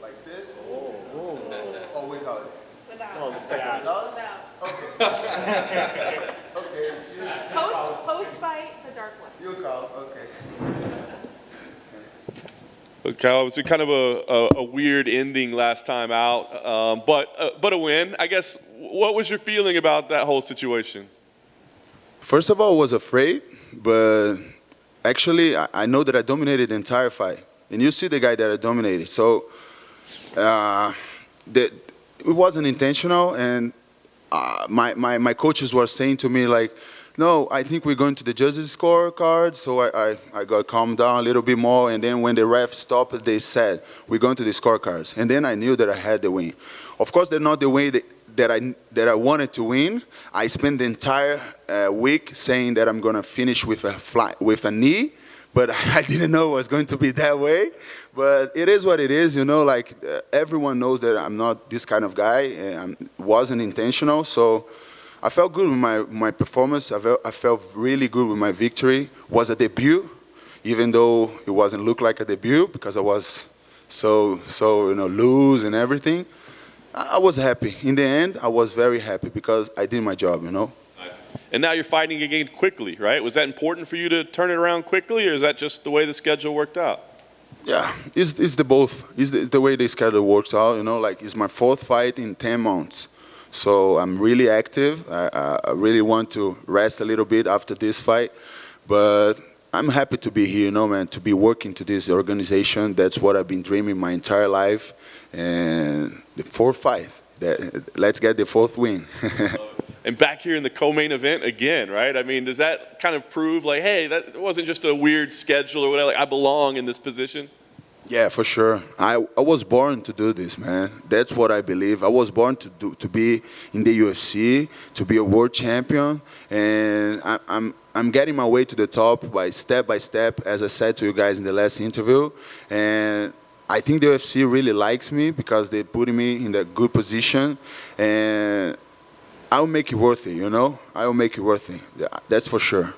like this. Oh, without it. No, the second. Without? Okay. Okay. Post fight, the dark one. You call. Okay. Okay, obviously kind of a weird ending last time out, but a win. I guess, what was your feeling about that whole situation? First of all, I was afraid, but actually, I know that I dominated the entire fight. And you see the guy that I dominated. So it wasn't intentional, and my coaches were saying to me, like, no, I think we're going to the judges' scorecard. So I got calmed down a little bit more, and then when the ref stopped, they said, we're going to the scorecards. And then I knew that I had the win. Of course, they're not the way that I wanted to win. I spent the entire week saying that I'm going to finish with a knee, but I didn't know it was going to be that way. But it is what it is, you know, like everyone knows that I'm not this kind of guy, and it wasn't intentional. So I felt good with my performance. I felt really good with my victory. It was a debut, even though it wasn't look like a debut because I was so loose and everything. I was happy. In the end, I was very happy because I did my job, you know. Nice. And now you're fighting again quickly, right? Was that important for you to turn it around quickly, or is that just the way the schedule worked out? Yeah, it's the both. It's the way the schedule works out, you know. Like, it's my fourth fight in 10 months. So I'm really active. I really want to rest a little bit after this fight. But I'm happy to be here, you know, man, to be working to this organization. That's what I've been dreaming my entire life. And the fourth fight, let's get the fourth win. And back here in the co-main event again, right? I mean, does that kind of prove, like, hey, that wasn't just a weird schedule or whatever, like, I belong in this position? Yeah, for sure. I was born to do this, man. That's what I believe. I was born to be in the UFC, to be a world champion, and I'm getting my way to the top by step, as I said to you guys in the last interview. And I think the UFC really likes me because they're putting me in a good position, and I'll make it worth it, you know? I'll make it worth it. Yeah, that's for sure.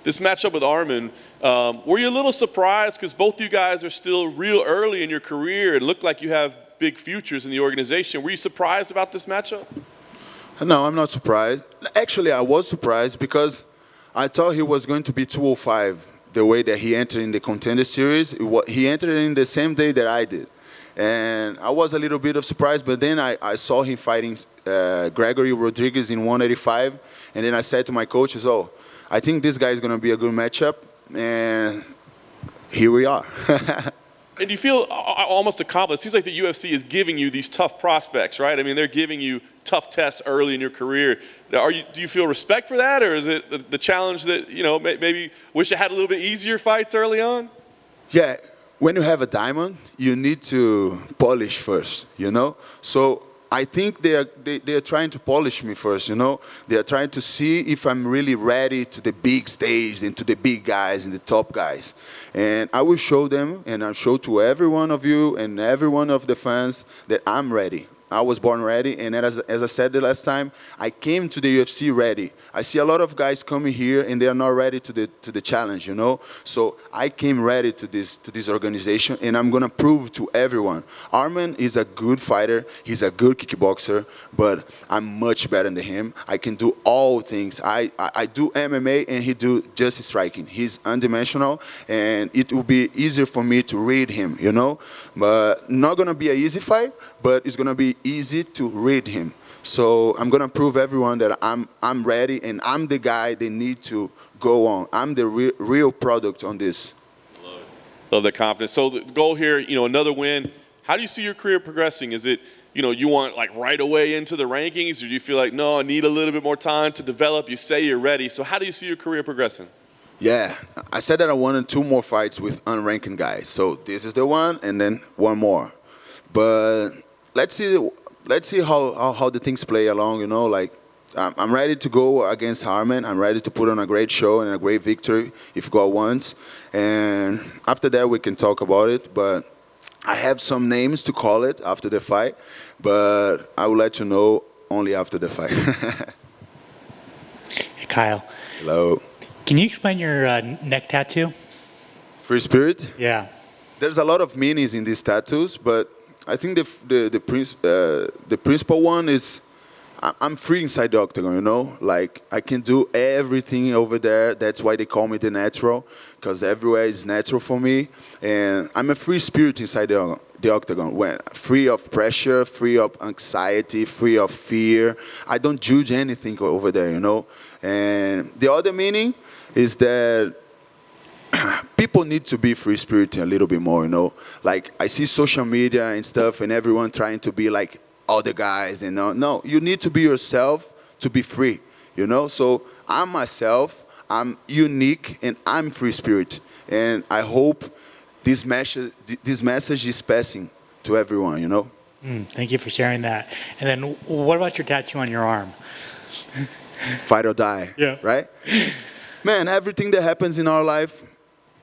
This matchup with Arman, were you a little surprised? Because both you guys are still real early in your career and look like you have big futures in the organization. Were you surprised about this matchup? No, I'm not surprised. Actually, I was surprised because I thought he was going to be 205 the way that he entered in the Contender Series. He entered in the same day that I did. And I was a little bit of surprise, but then I saw him fighting Gregory Rodriguez in 185, and then I said to my coaches, oh, I think this guy is going to be a good matchup, and here we are. And you feel almost accomplished. It seems like the UFC is giving you these tough prospects, right? I mean, they're giving you tough tests early in your career. Do you feel respect for that, or is it the challenge that, you know, maybe wish you had a little bit easier fights early on? Yeah, when you have a diamond, you need to polish first, you know? So I think they are trying to polish me first, you know? They are trying to see if I'm really ready to the big stage and to the big guys and the top guys. And I will show them, and I'll show to every one of you and every one of the fans that I'm ready. I was born ready, and as I said the last time, I came to the UFC ready. I see a lot of guys coming here, and they are not ready to the challenge, you know. So I came ready to this organization, and I'm gonna prove to everyone. Arman is a good fighter. He's a good kickboxer, but I'm much better than him. I can do all things. I do MMA, and he do just striking. He's undimensional, and it will be easier for me to read him, you know. But not gonna be an easy fight, but it's gonna be easy to read him. So I'm gonna prove everyone that I'm ready, and I'm the guy they need to go on. I'm the real product on this. Love that confidence. So the goal here, you know, another win. How do you see your career progressing? Is it, you know, you want like right away into the rankings, or do you feel like, no, I need a little bit more time to develop? You say you're ready. So how do you see your career progressing? Yeah, I said that I wanted 2 more fights with unranked guys. So this is the one, and then 1 more. But let's see how the things play along, you know. Like, I'm ready to go against Arman. I'm ready to put on a great show and a great victory if God wants. And after that, we can talk about it. But I have some names to call it after the fight, but I will let you know only after the fight. Hey, Kyle. Hello. Can you explain your neck tattoo? Free spirit? Yeah. There's a lot of meanings in these tattoos, but I think the principal one is I'm free inside the octagon, you know? Like, I can do everything over there. That's why they call me the natural, because everywhere is natural for me. And I'm a free spirit inside the octagon. Free of pressure, free of anxiety, free of fear. I don't judge anything over there, you know? And the other meaning is that people need to be free spirited a little bit more, you know? Like, I see social media and stuff and everyone trying to be like other guys, you know? No, you need to be yourself to be free, you know? So I'm myself, I'm unique, and I'm free spirit. And I hope this message is passing to everyone, you know? Thank you for sharing that. And then what about your tattoo on your arm? Fight or die, Yeah. right? Man, everything that happens in our life,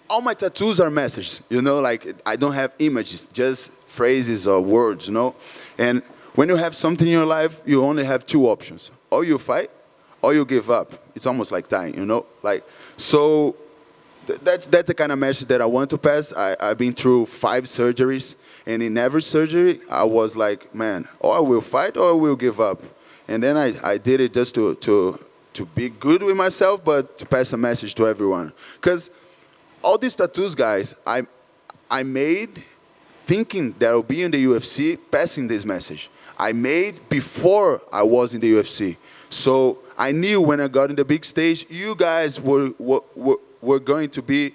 all my tattoos are messages, you know, like I don't have images, just phrases or words, you know. And when you have something in your life, you only have two options. Or you fight, or you give up. It's almost like dying, you know. Like, so that's the kind of message that I want to pass. I've been through 5 surgeries, and in every surgery, I was like, man, or I will fight, or I will give up. And then I did it just to be good with myself, but to pass a message to everyone. Because all these tattoos, guys, I made thinking that I'll be in the UFC, passing this message. I made before I was in the UFC. So I knew when I got in the big stage, you guys were going to be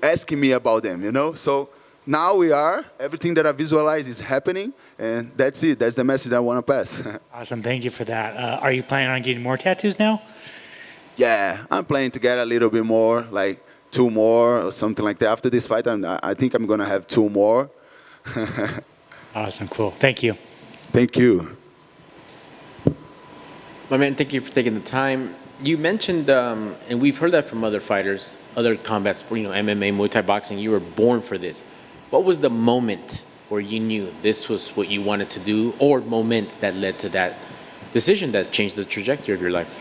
asking me about them, you know? So now we are. Everything that I visualize is happening, and that's it. That's the message I want to pass. Awesome. Thank you for that. Are you planning on getting more tattoos now? Yeah, I'm planning to get a little bit more, like 2 more or something like that. After this fight, I think I'm going to have 2 more. Awesome. Cool. Thank you. Thank you. My man, thank you for taking the time. You mentioned, and we've heard that from other fighters, other combat sports, you know, MMA, Muay Thai boxing, you were born for this. What was the moment where you knew this was what you wanted to do, or moments that led to that decision that changed the trajectory of your life?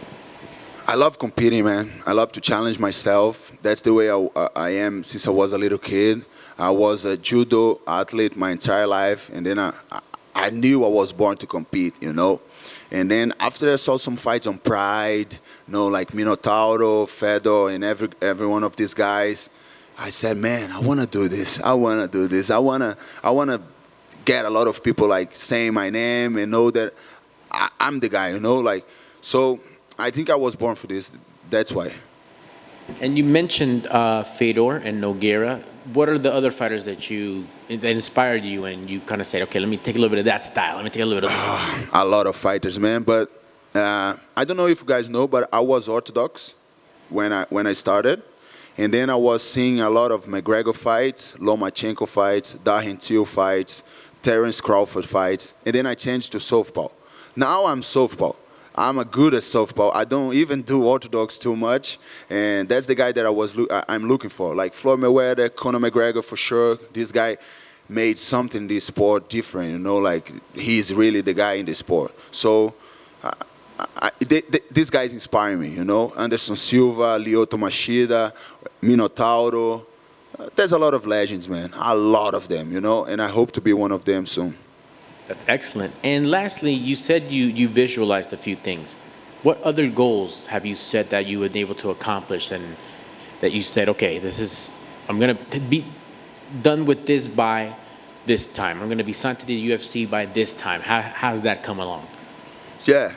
I love competing, man. I love to challenge myself. That's the way I am since I was a little kid. I was a judo athlete my entire life, and then I knew I was born to compete, you know. And then after I saw some fights on Pride, you know, like Minotauro, Fedor, and every one of these guys, I said, man, I want to do this. I want to do this. I want to get a lot of people like saying my name and know that I'm the guy, you know, like. So I think I was born for this. That's why. And you mentioned Fedor and Nogueira. What are the other fighters that inspired you and you kind of said, okay, let me take a little bit of that style. Let me take a little bit of this. A lot of fighters, man. But I don't know if you guys know, but I was Orthodox when I started. And then I was seeing a lot of McGregor fights, Lomachenko fights, Darren Till fights, Terence Crawford fights. And then I changed to Southpaw. Now I'm Southpaw. I'm a good at Southpaw. I don't even do Orthodox too much. And that's the guy that I'm looking for. Like Floyd Mayweather, Conor McGregor for sure. This guy made something in this sport different, you know, like he's really the guy in the sport. So these guys inspire me, you know. Anderson Silva, Lyoto Machida, Minotauro. There's a lot of legends, man. A lot of them, you know. And I hope to be one of them soon. That's excellent. And lastly, you said you visualized a few things. What other goals have you set that you were able to accomplish and that you said, okay, I'm going to be done with this by this time. I'm going to be signed to the UFC by this time. How's that come along? Yeah.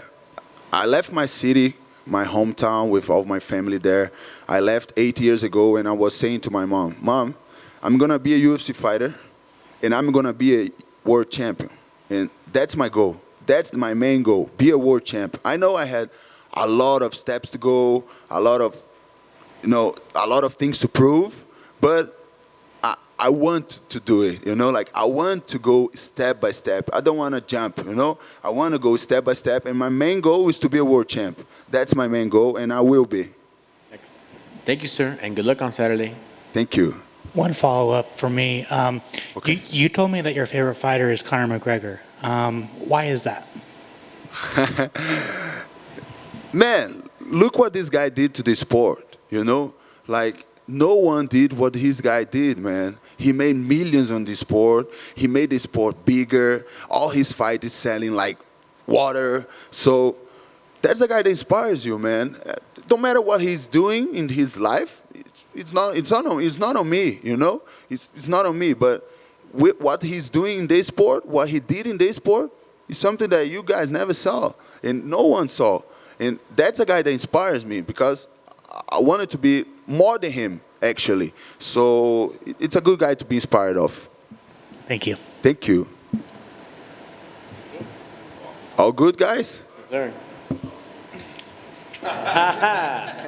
I left my city, my hometown with all my family there. I left 8 years ago and I was saying to my mom, Mom, I'm going to be a UFC fighter and I'm going to be a world champion. And that's my goal. That's my main goal, be a world champ. I know I had a lot of steps to go, a lot of things to prove, but I want to do it, you know, like I want to go step by step. I don't want to jump, you know. I want to go step by step, and my main goal is to be a world champ. That's my main goal, and I will be. Thank you, sir, and good luck on Saturday. Thank you. One follow-up for me. Okay. You told me that your favorite fighter is Conor McGregor. Why is that? Man, look what this guy did to the sport, you know? Like, no one did what this guy did, man. He made millions on this sport. He made the sport bigger. All his fight is selling like water. So that's a guy that inspires you, man. No matter what he's doing in his life, it's not on me, you know. It's not on me. But with what he's doing in this sport, what he did in this sport, is something that you guys never saw and no one saw. And that's a guy that inspires me because I wanted to be more than him, actually. So it's a good guy to be inspired of. Thank you. Thank you. All good, guys? Yes, sir.